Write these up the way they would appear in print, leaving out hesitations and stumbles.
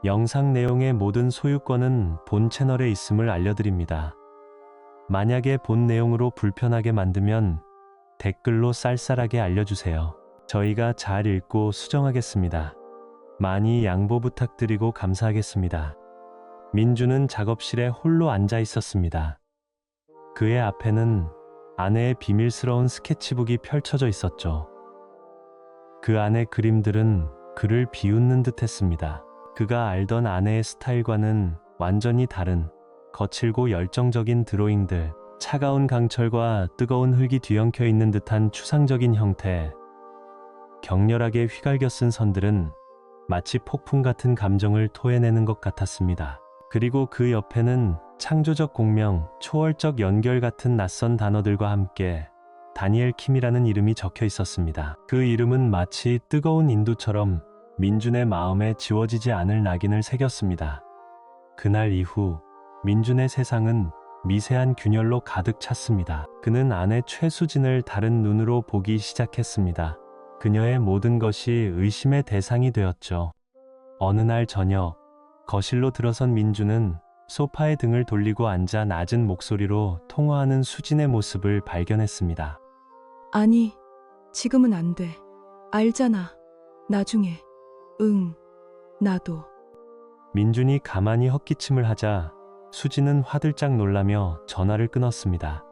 영상 내용의 모든 소유권은 본 채널에 있음을 알려드립니다. 만약에 본 내용으로 불편하게 만들면 댓글로 쌀쌀하게 알려주세요. 저희가 잘 읽고 수정하겠습니다. 많이 양보 부탁드리고 감사하겠습니다. 민주는 작업실에 홀로 앉아 있었습니다. 그의 앞에는 아내의 비밀스러운 스케치북이 펼쳐져 있었죠. 그 안의 그림들은 그를 비웃는 듯 했습니다. 그가 알던 아내의 스타일과는 완전히 다른 거칠고 열정적인 드로잉들, 차가운 강철과 뜨거운 흙이 뒤엉켜 있는 듯한 추상적인 형태, 격렬하게 휘갈겨 쓴 선들은 마치 폭풍 같은 감정을 토해내는 것 같았습니다. 그리고 그 옆에는 창조적 공명, 초월적 연결 같은 낯선 단어들과 함께 다니엘 킴이라는 이름이 적혀 있었습니다. 그 이름은 마치 뜨거운 인두처럼 민준의 마음에 지워지지 않을 낙인을 새겼습니다. 그날 이후 민준의 세상은 미세한 균열로 가득 찼습니다. 그는 아내 최수진을 다른 눈으로 보기 시작했습니다. 그녀의 모든 것이 의심의 대상이 되었죠. 어느 날 저녁, 거실로 들어선 민준은 소파에 등을 돌리고 앉아 낮은 목소리로 통화하는 수진의 모습을 발견했습니다. 아니, 지금은 안 돼. 알잖아. 나중에. 응, 나도. 민준이 가만히 헛기침을 하자 수진은 화들짝 놀라며 전화를 끊었습니다.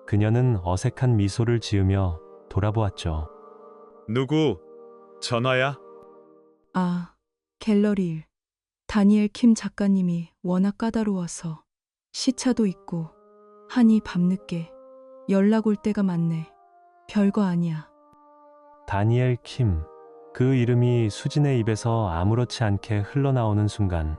그녀는 어색한 미소를 지으며 돌아보았죠. 누구? 전화야? 아, 갤러리 일. 다니엘 킴 작가님이 워낙 까다로워서 시차도 있고 하니 밤늦게 연락 올 때가 많네. 별거 아니야. 다니엘 킴. 그 이름이 수진의 입에서 아무렇지 않게 흘러나오는 순간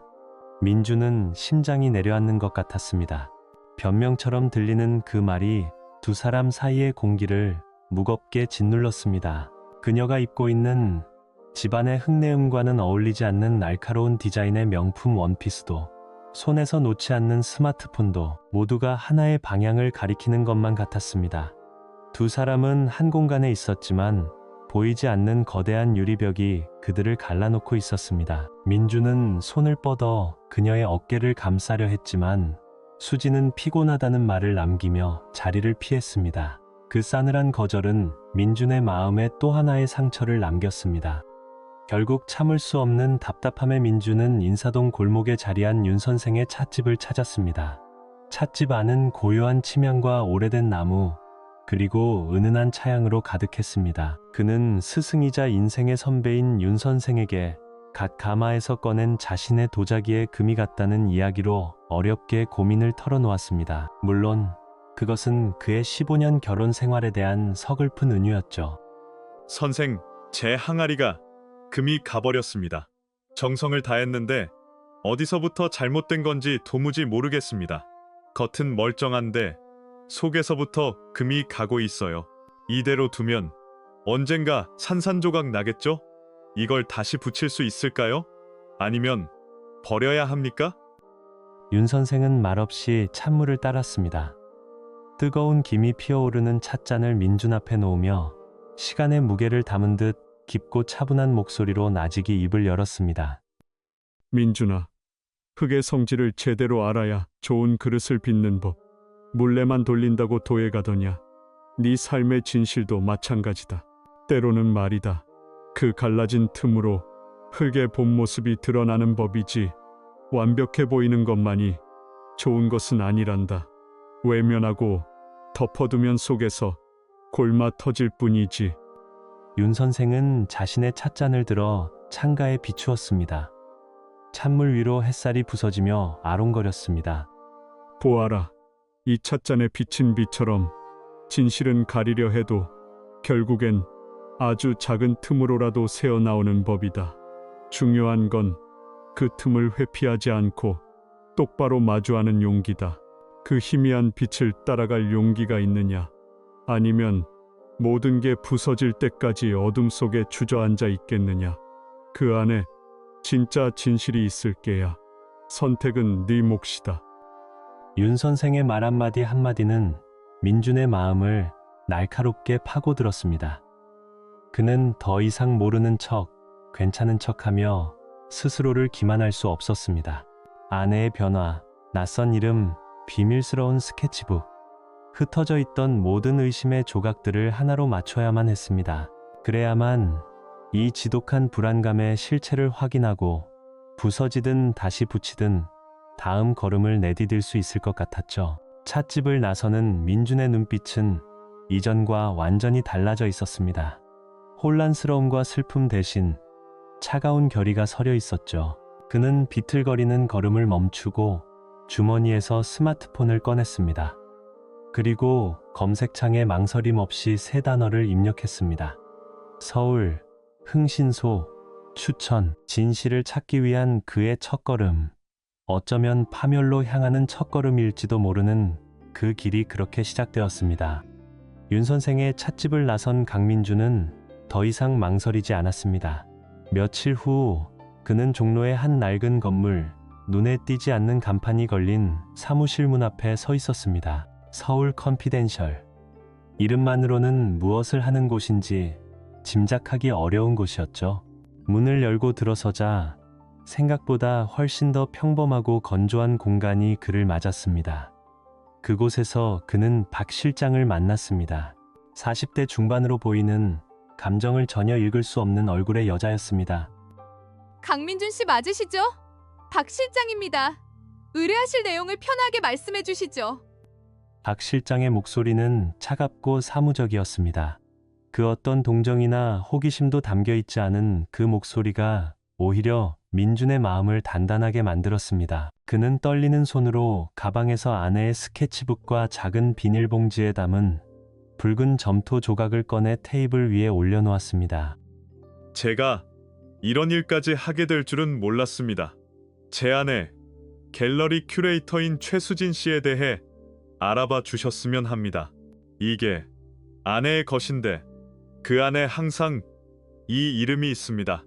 민주는 심장이 내려앉는 것 같았습니다. 변명처럼 들리는 그 말이 두 사람 사이의 공기를 무겁게 짓눌렀습니다. 그녀가 입고 있는 집안의 흙내음과는 어울리지 않는 날카로운 디자인의 명품 원피스도, 손에서 놓지 않는 스마트폰도 모두가 하나의 방향을 가리키는 것만 같았습니다. 두 사람은 한 공간에 있었지만 보이지 않는 거대한 유리벽이 그들을 갈라놓고 있었습니다. 민주는 손을 뻗어 그녀의 어깨를 감싸려 했지만 수지는 피곤하다는 말을 남기며 자리를 피했습니다. 그 싸늘한 거절은 민준의 마음에 또 하나의 상처를 남겼습니다. 결국 참을 수 없는 답답함에 민주는 인사동 골목에 자리한 윤 선생의 찻집을 찾았습니다. 찻집 안은 고요한 침향과 오래된 나무, 그리고 은은한 차향으로 가득했습니다. 그는 스승이자 인생의 선배인 윤 선생에게 각 가마에서 꺼낸 자신의 도자기에 금이 같다는 이야기로 어렵게 고민을 털어놓았습니다. 물론 그것은 그의 15년 결혼 생활에 대한 서글픈 은유였죠. 선생, 제 항아리가 금이 가버렸습니다. 정성을 다했는데 어디서부터 잘못된 건지 도무지 모르겠습니다. 겉은 멀쩡한데 속에서부터 금이 가고 있어요. 이대로 두면 언젠가 산산조각 나겠죠? 이걸 다시 붙일 수 있을까요? 아니면 버려야 합니까? 윤 선생은 말없이 찬물을 따랐습니다. 뜨거운 김이 피어오르는 찻잔을 민준 앞에 놓으며 시간의 무게를 담은 듯 깊고 차분한 목소리로 나직이 입을 열었습니다. 민준아, 흙의 성질을 제대로 알아야 좋은 그릇을 빚는 법. 물레만 돌린다고 도에 가더냐. 네 삶의 진실도 마찬가지다. 때로는 말이다. 그 갈라진 틈으로 흙의 본 모습이 드러나는 법이지 완벽해 보이는 것만이 좋은 것은 아니란다. 외면하고 덮어두면 속에서 골마 터질 뿐이지. 윤 선생은 자신의 찻잔을 들어 창가에 비추었습니다. 찬물 위로 햇살이 부서지며 아롱거렸습니다. 보아라. 이 찻잔에 비친 빛처럼 진실은 가리려 해도 결국엔 아주 작은 틈으로라도 새어나오는 법이다. 중요한 건 그 틈을 회피하지 않고 똑바로 마주하는 용기다. 그 희미한 빛을 따라갈 용기가 있느냐? 아니면 모든 게 부서질 때까지 어둠 속에 주저앉아 있겠느냐? 그 안에 진짜 진실이 있을 게야. 선택은 네 몫이다. 윤 선생의 말 한마디 한마디는 민준의 마음을 날카롭게 파고들었습니다. 그는 더 이상 모르는 척, 괜찮은 척하며 스스로를 기만할 수 없었습니다. 아내의 변화, 낯선 이름, 비밀스러운 스케치북, 흩어져 있던 모든 의심의 조각들을 하나로 맞춰야만 했습니다. 그래야만 이 지독한 불안감의 실체를 확인하고 부서지든 다시 붙이든 다음 걸음을 내디딜 수 있을 것 같았죠. 찻집을 나서는 민준의 눈빛은 이전과 완전히 달라져 있었습니다. 혼란스러움과 슬픔 대신 차가운 결의가 서려 있었죠. 그는 비틀거리는 걸음을 멈추고 주머니에서 스마트폰을 꺼냈습니다. 그리고 검색창에 망설임 없이 세 단어를 입력했습니다. 서울, 흥신소, 추천, 진실을 찾기 위한 그의 첫걸음. 어쩌면 파멸로 향하는 첫걸음일지도 모르는 그 길이 그렇게 시작되었습니다. 윤 선생의 찻집을 나선 강민주는 더 이상 망설이지 않았습니다. 며칠 후 그는 종로의 한 낡은 건물, 눈에 띄지 않는 간판이 걸린 사무실 문 앞에 서 있었습니다. 서울 컨피덴셜. 이름만으로는 무엇을 하는 곳인지 짐작하기 어려운 곳이었죠. 문을 열고 들어서자 생각보다 훨씬 더 평범하고 건조한 공간이 그를 맞았습니다. 그곳에서 그는 박 실장을 만났습니다. 40대 중반으로 보이는 감정을 전혀 읽을 수 없는 얼굴의 여자였습니다. 강민준 씨 맞으시죠? 박 실장입니다. 의뢰하실 내용을 편하게 말씀해 주시죠. 박 실장의 목소리는 차갑고 사무적이었습니다. 그 어떤 동정이나 호기심도 담겨 있지 않은 그 목소리가 오히려 민준의 마음을 단단하게 만들었습니다. 그는 떨리는 손으로 가방에서 아내의 스케치북과 작은 비닐봉지에 담은 붉은 점토 조각을 꺼내 테이블 위에 올려놓았습니다. 제가 이런 일까지 하게 될 줄은 몰랐습니다. 제 아내, 갤러리 큐레이터인 최수진 씨에 대해 알아봐 주셨으면 합니다. 이게 아내의 것인데 그 안에 항상 이 이름이 있습니다.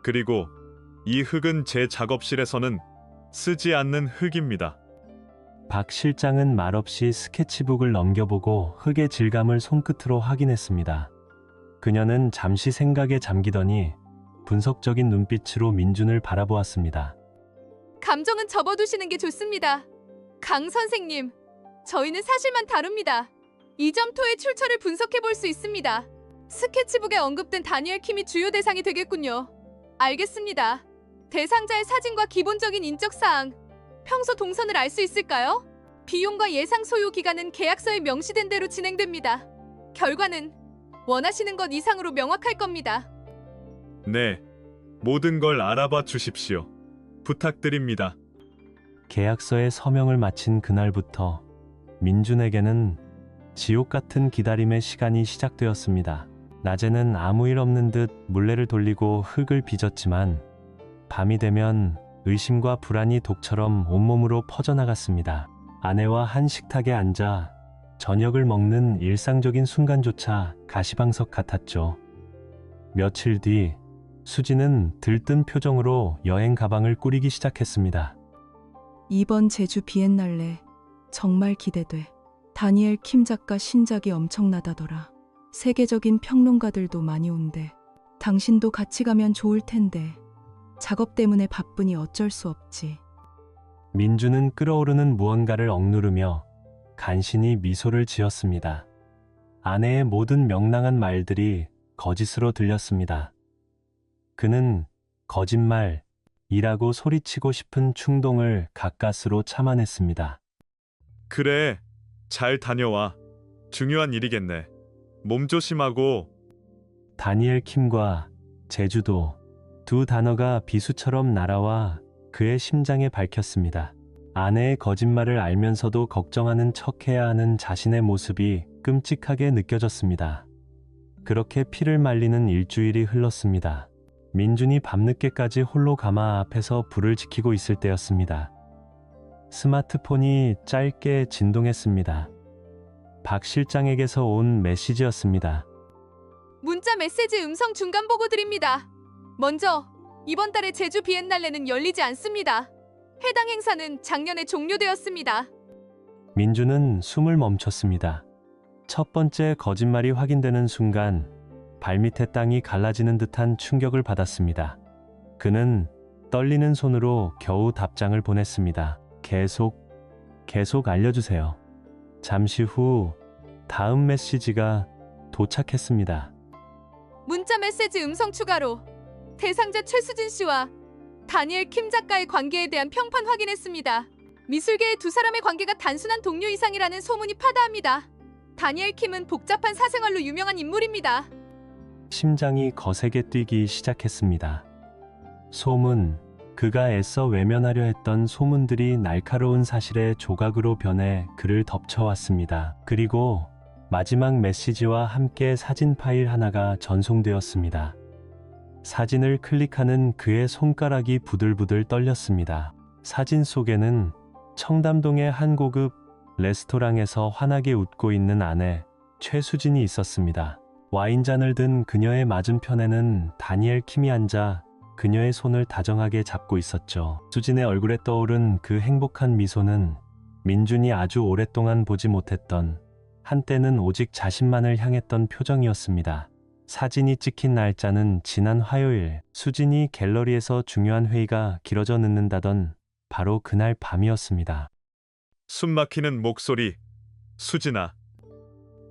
그리고 이 흙은 제 작업실에서는 쓰지 않는 흙입니다. 박 실장은 말없이 스케치북을 넘겨보고 흙의 질감을 손끝으로 확인했습니다. 그녀는 잠시 생각에 잠기더니 분석적인 눈빛으로 민준을 바라보았습니다. 감정은 접어두시는 게 좋습니다. 강 선생님, 저희는 사실만 다룹니다. 이 점토의 출처를 분석해 볼 수 있습니다. 스케치북에 언급된 다니엘 킴이 주요 대상이 되겠군요. 알겠습니다. 대상자의 사진과 기본적인 인적사항, 평소 동선을 알 수 있을까요? 비용과 예상 소요 기간은 계약서에 명시된 대로 진행됩니다. 결과는 원하시는 것 이상으로 명확할 겁니다. 네, 모든 걸 알아봐 주십시오. 부탁드립니다. 계약서에 서명을 마친 그날부터 민준에게는 지옥 같은 기다림의 시간이 시작되었습니다. 낮에는 아무 일 없는 듯 물레를 돌리고 흙을 빚었지만 밤이 되면 의심과 불안이 독처럼 온몸으로 퍼져나갔습니다. 아내와 한 식탁에 앉아 저녁을 먹는 일상적인 순간조차 가시방석 같았죠. 며칠 뒤 수지는 들뜬 표정으로 여행 가방을 꾸리기 시작했습니다. 이번 제주 비엔날레 정말 기대돼. 다니엘 킴 작가 신작이 엄청나다더라. 세계적인 평론가들도 많이 온대. 당신도 같이 가면 좋을 텐데. 작업 때문에 바쁘니 어쩔 수 없지. 민주는 끓어오르는 무언가를 억누르며 간신히 미소를 지었습니다. 아내의 모든 명랑한 말들이 거짓으로 들렸습니다. 그는 거짓말이라고 소리치고 싶은 충동을 가까스로 참아냈습니다. 그래, 잘 다녀와. 중요한 일이겠네. 몸 조심하고. 다니엘 킴과 제주도 두 단어가 비수처럼 날아와 그의 심장에 밝혔습니다. 아내의 거짓말을 알면서도 걱정하는 척해야 하는 자신의 모습이 끔찍하게 느껴졌습니다. 그렇게 피를 말리는 일주일이 흘렀습니다. 민준이 밤늦게까지 홀로 가마 앞에서 불을 지키고 있을 때였습니다. 스마트폰이 짧게 진동했습니다. 박 실장에게서 온 메시지였습니다. 문자 메시지 음성 중간 보고 드립니다. 먼저, 이번 달에 제주 비엔날레는 열리지 않습니다. 해당 행사는 작년에 종료되었습니다. 민주는 숨을 멈췄습니다. 첫 번째 거짓말이 확인되는 순간 발밑의 땅이 갈라지는 듯한 충격을 받았습니다. 그는 떨리는 손으로 겨우 답장을 보냈습니다. 계속 알려주세요. 잠시 후 다음 메시지가 도착했습니다. 문자 메시지 음성 추가로 대상자 최수진 씨와 다니엘 킴 작가의 관계에 대한 평판 확인했습니다. 미술계의 두 사람의 관계가 단순한 동료 이상이라는 소문이 파다합니다. 다니엘 킴은 복잡한 사생활로 유명한 인물입니다. 심장이 거세게 뛰기 시작했습니다. 소문, 그가 애써 외면하려 했던 소문들이 날카로운 사실의 조각으로 변해 그를 덮쳐왔습니다. 그리고 마지막 메시지와 함께 사진 파일 하나가 전송되었습니다. 사진을 클릭하는 그의 손가락이 부들부들 떨렸습니다. 사진 속에는 청담동의 한 고급 레스토랑에서 환하게 웃고 있는 아내 최수진이 있었습니다. 와인잔을 든 그녀의 맞은편에는 다니엘 킴이 앉아 그녀의 손을 다정하게 잡고 있었죠. 수진의 얼굴에 떠오른 그 행복한 미소는 민준이 아주 오랫동안 보지 못했던, 한때는 오직 자신만을 향했던 표정이었습니다. 사진이 찍힌 날짜는 지난 화요일, 수진이 갤러리에서 중요한 회의가 길어져 늦는다던 바로 그날 밤이었습니다. 숨막히는 목소리. 수진아.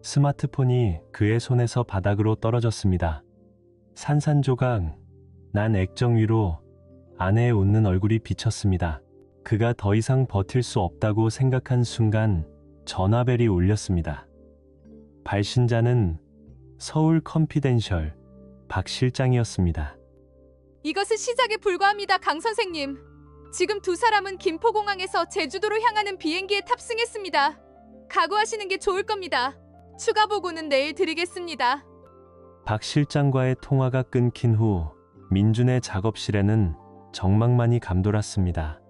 스마트폰이 그의 손에서 바닥으로 떨어졌습니다. 산산조각 난 액정 위로 아내의 웃는 얼굴이 비쳤습니다. 그가 더 이상 버틸 수 없다고 생각한 순간 전화벨이 울렸습니다. 발신자는 서울 컨피덴셜 박 실장이었습니다. 이것은 시작에 불과합니다, 강 선생님. 지금 두 사람은 김포공항에서 제주도로 향하는 비행기에 탑승했습니다. 각오하시는 게 좋을 겁니다. 추가 보고는 내일 드리겠습니다. 박 실장과의 통화가 끊긴 후 민준의 작업실에는 정막만이 감돌았습니다.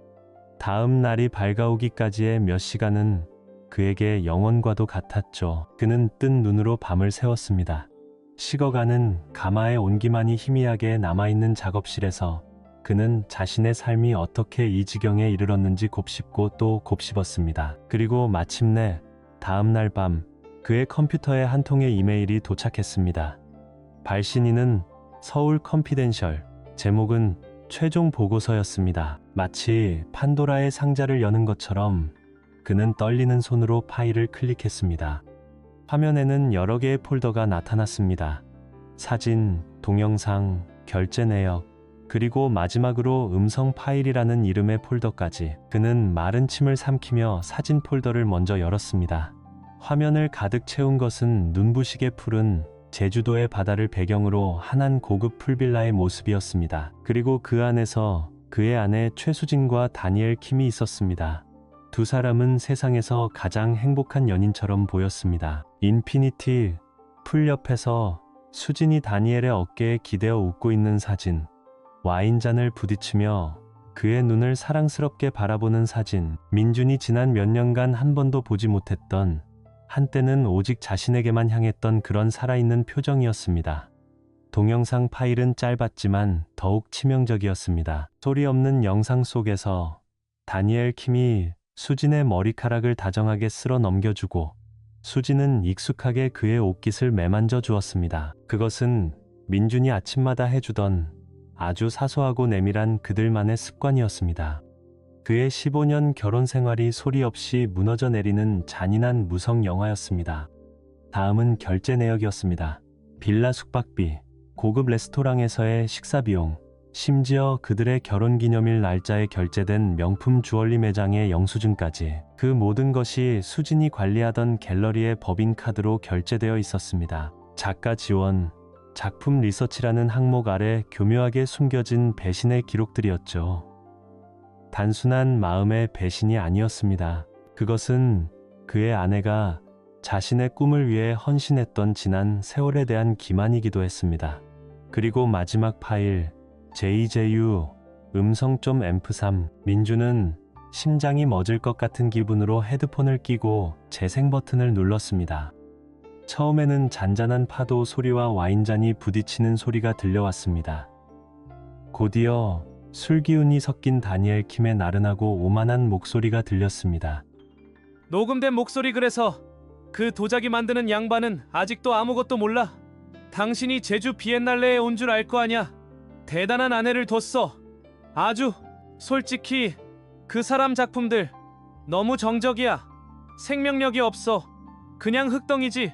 다음 날이 밝아오기까지의 몇 시간은 그에게 영원과도 같았죠. 그는 뜬 눈으로 밤을 새웠습니다. 식어가는 가마의 온기만이 희미하게 남아있는 작업실에서 그는 자신의 삶이 어떻게 이 지경에 이르렀는지 곱씹고 또 곱씹었습니다. 그리고 마침내 다음 날 밤 그의 컴퓨터에 한 통의 이메일이 도착했습니다. 발신인은 서울 컨피덴셜, 제목은 최종 보고서였습니다. 마치 판도라의 상자를 여는 것처럼 그는 떨리는 손으로 파일을 클릭했습니다. 화면에는 여러 개의 폴더가 나타났습니다. 사진, 동영상, 결제 내역, 그리고 마지막으로 음성 파일이라는 이름의 폴더까지. 그는 마른 침을 삼키며 사진 폴더를 먼저 열었습니다. 화면을 가득 채운 것은 눈부시게 푸른 제주도의 바다를 배경으로 한한 고급 풀빌라의 모습이었습니다. 그리고 그 안에서 그의 아내 최수진과 다니엘 킴이 있었습니다. 두 사람은 세상에서 가장 행복한 연인처럼 보였습니다. 인피니티 풀 옆에서 수진이 다니엘의 어깨에 기대어 웃고 있는 사진, 와인잔을 부딪히며 그의 눈을 사랑스럽게 바라보는 사진, 민준이 지난 몇 년간 한 번도 보지 못했던, 한때는 오직 자신에게만 향했던 그런 살아있는 표정이었습니다. 동영상 파일은 짧았지만 더욱 치명적이었습니다. 소리 없는 영상 속에서 다니엘 킴이 수진의 머리카락을 다정하게 쓸어 넘겨주고 수진은 익숙하게 그의 옷깃을 매만져 주었습니다. 그것은 민준이 아침마다 해주던 아주 사소하고 내밀한 그들만의 습관이었습니다. 그의 15년 결혼 생활이 소리 없이 무너져 내리는 잔인한 무성 영화였습니다. 다음은 결제 내역이었습니다. 빌라 숙박비, 고급 레스토랑에서의 식사 비용, 심지어 그들의 결혼기념일 날짜에 결제된 명품 주얼리 매장의 영수증까지. 그 모든 것이 수진이 관리하던 갤러리의 법인카드로 결제되어 있었습니다. 작가 지원, 작품 리서치라는 항목 아래 교묘하게 숨겨진 배신의 기록들이었죠. 단순한 마음의 배신이 아니었습니다. 그것은 그의 아내가 자신의 꿈을 위해 헌신했던 지난 세월에 대한 기만이기도 했습니다. 그리고 마지막 파일, JJU 음성.mp3. 민준은 심장이 멎을 것 같은 기분으로 헤드폰을 끼고 재생 버튼을 눌렀습니다. 처음에는 잔잔한 파도 소리와 와인잔이 부딪히는 소리가 들려왔습니다. 곧이어 술기운이 섞인 다니엘 킴의 나른하고 오만한 목소리가 들렸습니다. 녹음된 목소리. 그래서 그 도자기 만드는 양반은 아직도 아무것도 몰라. 당신이 제주 비엔날레에 온 줄 알 거 아냐. 대단한 아내를 뒀어. 아주 솔직히 그 사람 작품들 너무 정적이야. 생명력이 없어. 그냥 흙덩이지.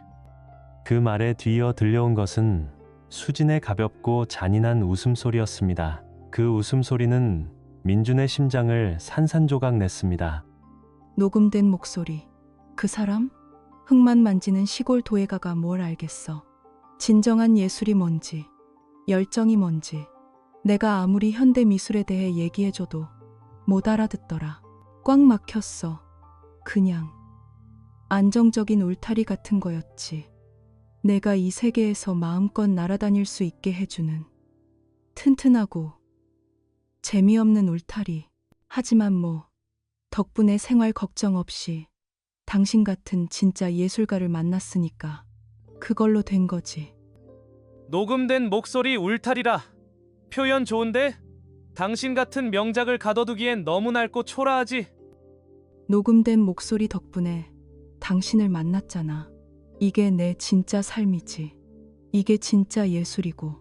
그 말에 뒤이어 들려온 것은 수진의 가볍고 잔인한 웃음소리였습니다. 그 웃음소리는 민준의 심장을 산산조각 냈습니다. 녹음된 목소리. 그 사람? 흙만 만지는 시골 도예가가 뭘 알겠어. 진정한 예술이 뭔지, 열정이 뭔지. 내가 아무리 현대 미술에 대해 얘기해줘도 못 알아듣더라. 꽉 막혔어. 그냥 안정적인 울타리 같은 거였지. 내가 이 세계에서 마음껏 날아다닐 수 있게 해주는 튼튼하고 재미없는 울타리. 하지만 뭐 덕분에 생활 걱정 없이 당신 같은 진짜 예술가를 만났으니까 그걸로 된 거지. 녹음된 목소리 울타리라. 표현 좋은데? 당신 같은 명작을 가둬두기엔 너무 낡고 초라하지. 녹음된 목소리 덕분에 당신을 만났잖아. 이게 내 진짜 삶이지. 이게 진짜 예술이고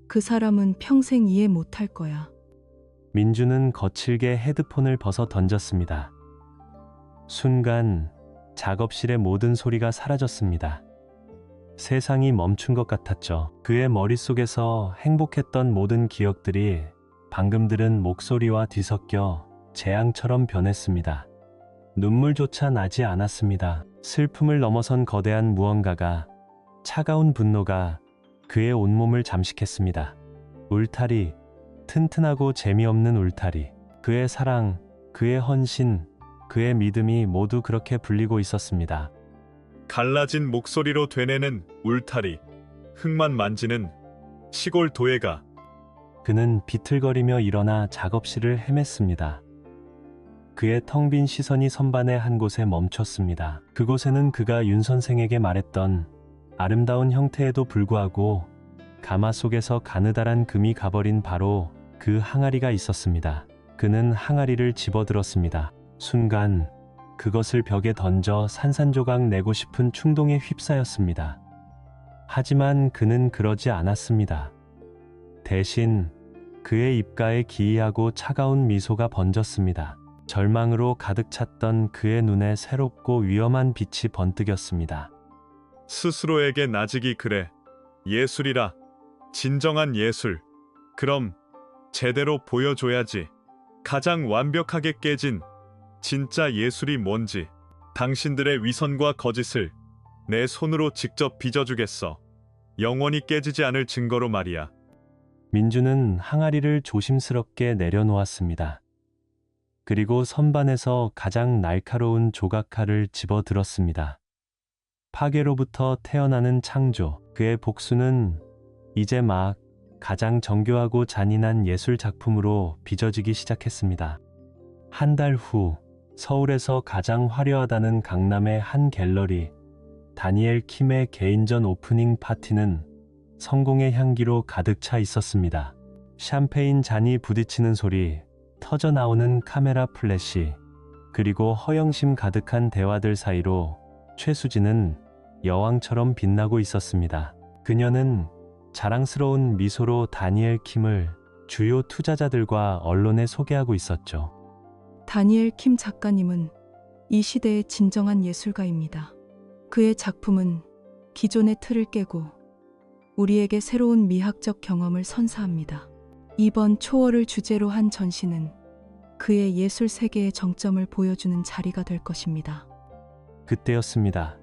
그 사람은 평생 이해 못할 거야. 민준은 거칠게 헤드폰을 벗어 던졌습니다. 순간 작업실의 모든 소리가 사라졌습니다. 세상이 멈춘 것 같았죠. 그의 머릿속에서 행복했던 모든 기억들이 방금 들은 목소리와 뒤섞여 재앙처럼 변했습니다. 눈물조차 나지 않았습니다. 슬픔을 넘어선 거대한 무언가가, 차가운 분노가 그의 온몸을 잠식했습니다. 울타리, 튼튼하고 재미없는 울타리. 그의 사랑, 그의 헌신, 그의 믿음이 모두 그렇게 불리고 있었습니다. 갈라진 목소리로 되뇌는 울타리, 흙만 만지는 시골 도예가. 그는 비틀거리며 일어나 작업실을 헤맸습니다. 그의 텅 빈 시선이 선반의 한 곳에 멈췄습니다. 그곳에는 그가 윤 선생에게 말했던 아름다운 형태에도 불구하고 가마 속에서 가느다란 금이 가버린 바로 그 항아리가 있었습니다. 그는 항아리를 집어들었습니다. 순간 그것을 벽에 던져 산산조각 내고 싶은 충동에 휩싸였습니다. 하지만 그는 그러지 않았습니다. 대신 그의 입가에 기이하고 차가운 미소가 번졌습니다. 절망으로 가득 찼던 그의 눈에 새롭고 위험한 빛이 번뜩였습니다. 스스로에게 나직이 그래. 예술이라. 진정한 예술. 그럼 제대로 보여줘야지. 가장 완벽하게 깨진 진짜 예술이 뭔지. 당신들의 위선과 거짓을 내 손으로 직접 빚어주겠어. 영원히 깨지지 않을 증거로 말이야. 민준은 항아리를 조심스럽게 내려놓았습니다. 그리고 선반에서 가장 날카로운 조각칼을 집어들었습니다. 파괴로부터 태어나는 창조. 그의 복수는 이제 막 가장 정교하고 잔인한 예술 작품으로 빚어지기 시작했습니다. 한 달 후, 서울에서 가장 화려하다는 강남의 한 갤러리, 다니엘 킴의 개인전 오프닝 파티는 성공의 향기로 가득 차 있었습니다. 샴페인 잔이 부딪히는 소리, 터져 나오는 카메라 플래시, 그리고 허영심 가득한 대화들 사이로 최수진은 여왕처럼 빛나고 있었습니다. 그녀는 자랑스러운 미소로 다니엘 킴을 주요 투자자들과 언론에 소개하고 있었죠. 다니엘 킴 작가님은 이 시대의 진정한 예술가입니다. 그의 작품은 기존의 틀을 깨고 우리에게 새로운 미학적 경험을 선사합니다. 이번 초월을 주제로 한 전시는 그의 예술 세계의 정점을 보여주는 자리가 될 것입니다. 그때였습니다.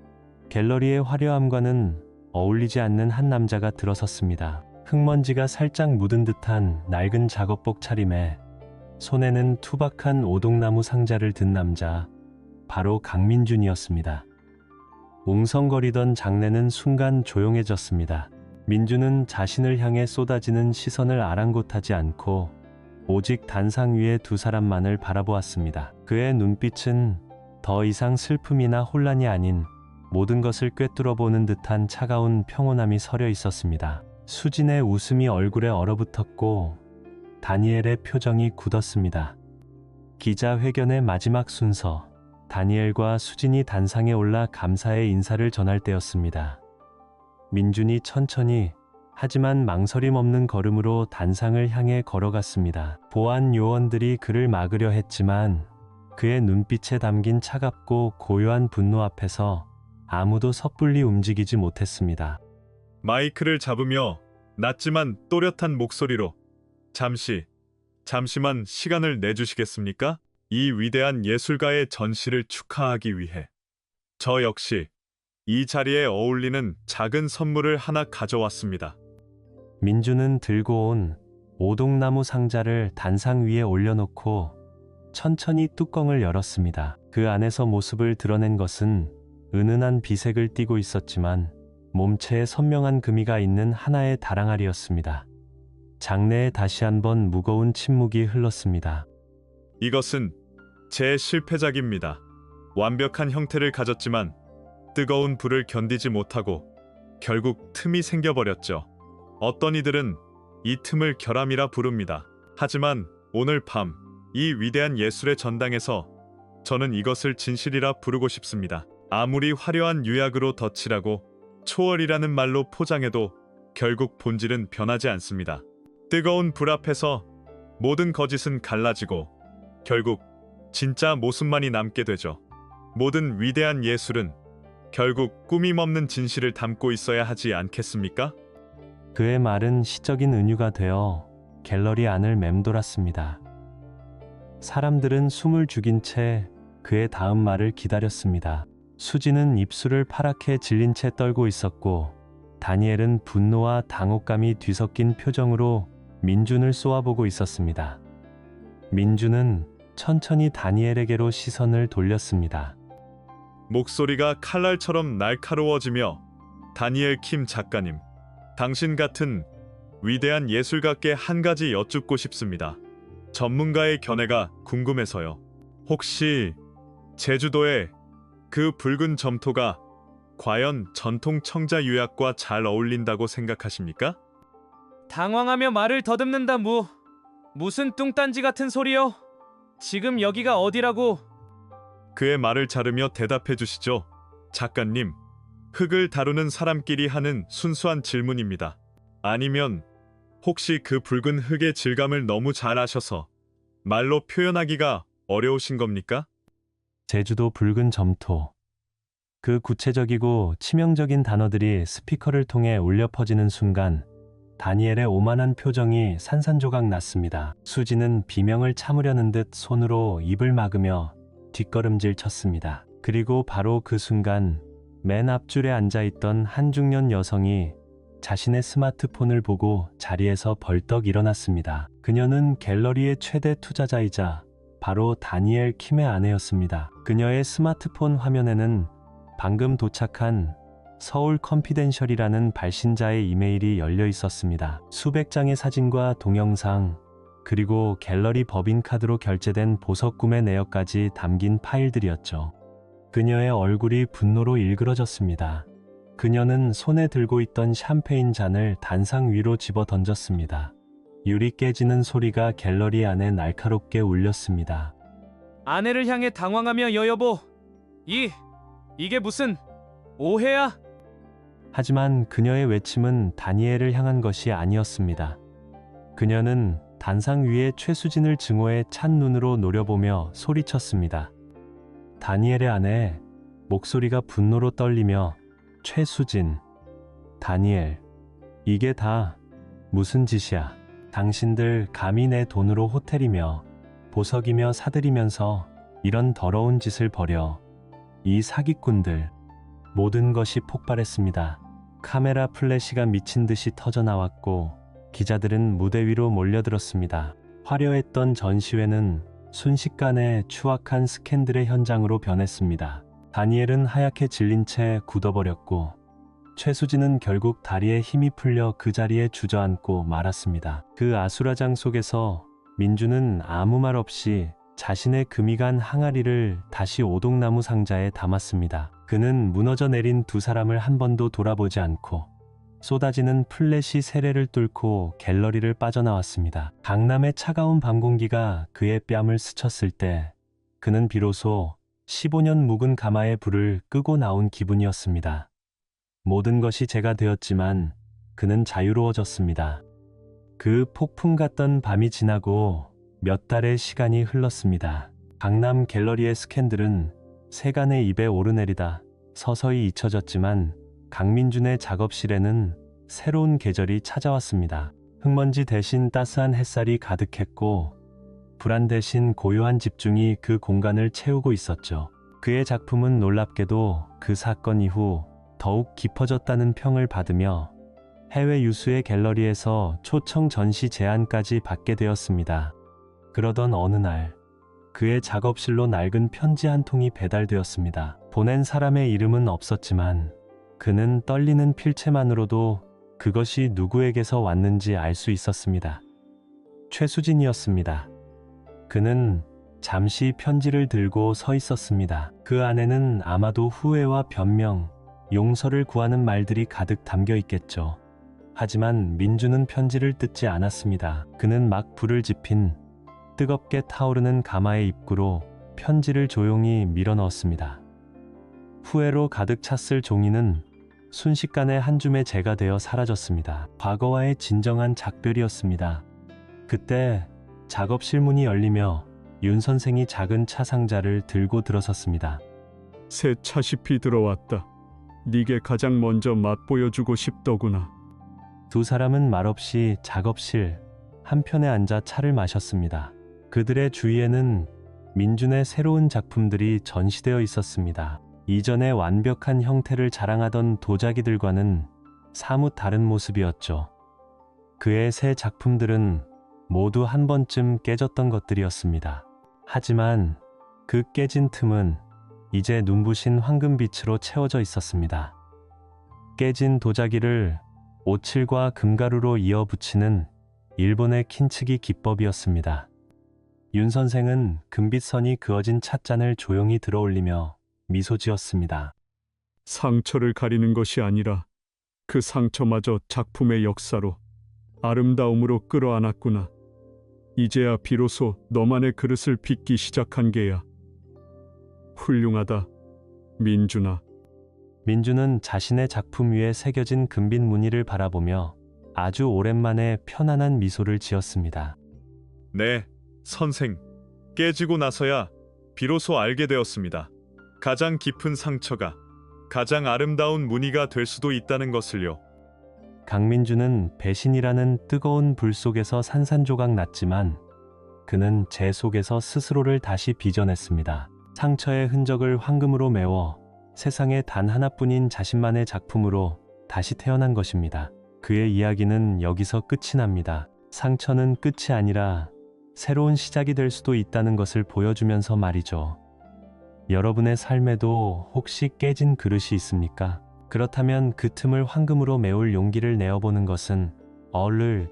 갤러리의 화려함과는 어울리지 않는 한 남자가 들어섰습니다. 흙먼지가 살짝 묻은 듯한 낡은 작업복 차림에 손에는 투박한 오동나무 상자를 든 남자, 바로 강민준이었습니다. 웅성거리던 장내는 순간 조용해졌습니다. 민준은 자신을 향해 쏟아지는 시선을 아랑곳하지 않고 오직 단상 위의 두 사람만을 바라보았습니다. 그의 눈빛은 더 이상 슬픔이나 혼란이 아닌 모든 것을 꿰뚫어보는 듯한 차가운 평온함이 서려 있었습니다. 수진의 웃음이 얼굴에 얼어붙었고 다니엘의 표정이 굳었습니다. 기자회견의 마지막 순서, 다니엘과 수진이 단상에 올라 감사의 인사를 전할 때였습니다. 민준이 천천히 하지만 망설임 없는 걸음으로 단상을 향해 걸어갔습니다. 보안 요원들이 그를 막으려 했지만 그의 눈빛에 담긴 차갑고 고요한 분노 앞에서 아무도 섣불리 움직이지 못했습니다. 마이크를 잡으며 낮지만 또렷한 목소리로 잠시만 시간을 내주시겠습니까? 이 위대한 예술가의 전시를 축하하기 위해 저 역시 이 자리에 어울리는 작은 선물을 하나 가져왔습니다. 민주는 들고 온 오동나무 상자를 단상 위에 올려놓고 천천히 뚜껑을 열었습니다. 그 안에서 모습을 드러낸 것은 은은한 비색을 띠고 있었지만 몸체에 선명한 금이가 있는 하나의 다랑알이었습니다. 장내에 다시 한번 무거운 침묵이 흘렀습니다. 이것은 제 실패작입니다. 완벽한 형태를 가졌지만 뜨거운 불을 견디지 못하고 결국 틈이 생겨버렸죠. 어떤 이들은 이 틈을 결함이라 부릅니다. 하지만 오늘 밤 이 위대한 예술의 전당에서 저는 이것을 진실이라 부르고 싶습니다. 아무리 화려한 유약으로 덧칠하고 초월이라는 말로 포장해도 결국 본질은 변하지 않습니다. 뜨거운 불 앞에서 모든 거짓은 갈라지고 결국 진짜 모습만이 남게 되죠. 모든 위대한 예술은 결국 꾸밈 없는 진실을 담고 있어야 하지 않겠습니까? 그의 말은 시적인 은유가 되어 갤러리 안을 맴돌았습니다. 사람들은 숨을 죽인 채 그의 다음 말을 기다렸습니다. 수지는 입술을 파랗게 질린 채 떨고 있었고 다니엘은 분노와 당혹감이 뒤섞인 표정으로 민준을 쏘아보고 있었습니다. 민준은 천천히 다니엘에게로 시선을 돌렸습니다. 목소리가 칼날처럼 날카로워지며 다니엘 킴 작가님, 당신 같은 위대한 예술가께 한 가지 여쭙고 싶습니다. 전문가의 견해가 궁금해서요. 혹시 제주도의 그 붉은 점토가 과연 전통 청자 유약과 잘 어울린다고 생각하십니까? 당황하며 말을 더듬는다 무슨 뚱딴지 같은 소리요? 지금 여기가 어디라고? 그의 말을 자르며 대답해 주시죠. 작가님, 흙을 다루는 사람끼리 하는 순수한 질문입니다. 아니면 혹시 그 붉은 흙의 질감을 너무 잘 아셔서 말로 표현하기가 어려우신 겁니까? 제주도 붉은 점토. 그 구체적이고 치명적인 단어들이 스피커를 통해 울려 퍼지는 순간 다니엘의 오만한 표정이 산산조각 났습니다. 수지는 비명을 참으려는 듯 손으로 입을 막으며 뒷걸음질 쳤습니다. 그리고 바로 그 순간 맨 앞줄에 앉아있던 한 중년 여성이 자신의 스마트폰을 보고 자리에서 벌떡 일어났습니다. 그녀는 갤러리의 최대 투자자이자 바로 다니엘 킴의 아내였습니다. 그녀의 스마트폰 화면에는 방금 도착한 서울 컨피덴셜이라는 발신자의 이메일이 열려 있었습니다. 수백 장의 사진과 동영상, 그리고 갤러리 법인카드로 결제된 보석 구매 내역까지 담긴 파일들이었죠. 그녀의 얼굴이 분노로 일그러졌습니다. 그녀는 손에 들고 있던 샴페인 잔을 단상 위로 집어 던졌습니다. 유리 깨지는 소리가 갤러리 안에 날카롭게 울렸습니다. 아내를 향해 당황하며 여여보, 이게 무슨 오해야? 하지만 그녀의 외침은 다니엘을 향한 것이 아니었습니다. 그녀는 단상 위에 최수진을 증오해 찬 눈으로 노려보며 소리쳤습니다. 다니엘의 아내, 목소리가 분노로 떨리며 최수진, 다니엘, 이게 다 무슨 짓이야? 당신들 감히 내 돈으로 호텔이며 보석이며 사들이면서 이런 더러운 짓을 벌여. 이 사기꾼들. 모든 것이 폭발했습니다. 카메라 플래시가 미친 듯이 터져 나왔고 기자들은 무대 위로 몰려들었습니다. 화려했던 전시회는 순식간에 추악한 스캔들의 현장으로 변했습니다. 다니엘은 하얗게 질린 채 굳어버렸고 최수진은 결국 다리에 힘이 풀려 그 자리에 주저앉고 말았습니다. 그 아수라장 속에서 민주는 아무 말 없이 자신의 금이 간 항아리를 다시 오동나무 상자에 담았습니다. 그는 무너져 내린 두 사람을 한 번도 돌아보지 않고 쏟아지는 플래시 세례를 뚫고 갤러리를 빠져나왔습니다. 강남의 차가운 밤 공기가 그의 뺨을 스쳤을 때 그는 비로소 15년 묵은 가마의 불을 끄고 나온 기분이었습니다. 모든 것이 제가 되었지만 그는 자유로워졌습니다. 그 폭풍 같던 밤이 지나고 몇 달의 시간이 흘렀습니다. 강남 갤러리의 스캔들은 세간의 입에 오르내리다 서서히 잊혀졌지만 강민준의 작업실에는 새로운 계절이 찾아왔습니다. 흙먼지 대신 따스한 햇살이 가득했고 불안 대신 고요한 집중이 그 공간을 채우고 있었죠. 그의 작품은 놀랍게도 그 사건 이후 더욱 깊어졌다는 평을 받으며 해외 유수의 갤러리에서 초청 전시 제안까지 받게 되었습니다. 그러던 어느 날 그의 작업실로 낡은 편지 한 통이 배달되었습니다. 보낸 사람의 이름은 없었지만 그는 떨리는 필체만으로도 그것이 누구에게서 왔는지 알 수 있었습니다. 최수진이었습니다. 그는 잠시 편지를 들고 서 있었습니다. 그 안에는 아마도 후회와 변명, 용서를 구하는 말들이 가득 담겨 있겠죠. 하지만 민주는 편지를 뜯지 않았습니다. 그는 막 불을 지핀 뜨겁게 타오르는 가마의 입구로 편지를 조용히 밀어 넣었습니다. 후회로 가득 찼을 종이는 순식간에 한 줌의 재가 되어 사라졌습니다. 과거와의 진정한 작별이었습니다. 그때 작업실 문이 열리며 윤 선생이 작은 차 상자를 들고 들어섰습니다. 새 차시피 들어왔다. 네게 가장 먼저 맛보여주고 싶더구나. 두 사람은 말없이 작업실 한편에 앉아 차를 마셨습니다. 그들의 주위에는 민준의 새로운 작품들이 전시되어 있었습니다. 이전의 완벽한 형태를 자랑하던 도자기들과는 사뭇 다른 모습이었죠. 그의 새 작품들은 모두 한 번쯤 깨졌던 것들이었습니다. 하지만 그 깨진 틈은 이제 눈부신 황금빛으로 채워져 있었습니다. 깨진 도자기를 오칠과 금가루로 이어 붙이는 일본의 킨츠기 기법이었습니다. 윤 선생은 금빛선이 그어진 찻잔을 조용히 들어올리며 미소 지었습니다. 상처를 가리는 것이 아니라 그 상처마저 작품의 역사로 아름다움으로 끌어안았구나. 이제야 비로소 너만의 그릇을 빚기 시작한 게야. 훌륭하다, 민준아. 민주는 자신의 작품 위에 새겨진 금빛 무늬를 바라보며 아주 오랜만에 편안한 미소를 지었습니다. 네, 선생. 깨지고 나서야 비로소 알게 되었습니다. 가장 깊은 상처가 가장 아름다운 무늬가 될 수도 있다는 것을요. 강민주는 배신이라는 뜨거운 불 속에서 산산조각 났지만 그는 재 속에서 스스로를 다시 빚어냈습니다. 상처의 흔적을 황금으로 메워 세상에 단 하나뿐인 자신만의 작품으로 다시 태어난 것입니다. 그의 이야기는 여기서 끝이 납니다. 상처는 끝이 아니라 새로운 시작이 될 수도 있다는 것을 보여주면서 말이죠. 여러분의 삶에도 혹시 깨진 그릇이 있습니까? 그렇다면 그 틈을 황금으로 메울 용기를 내어보는 것은 어를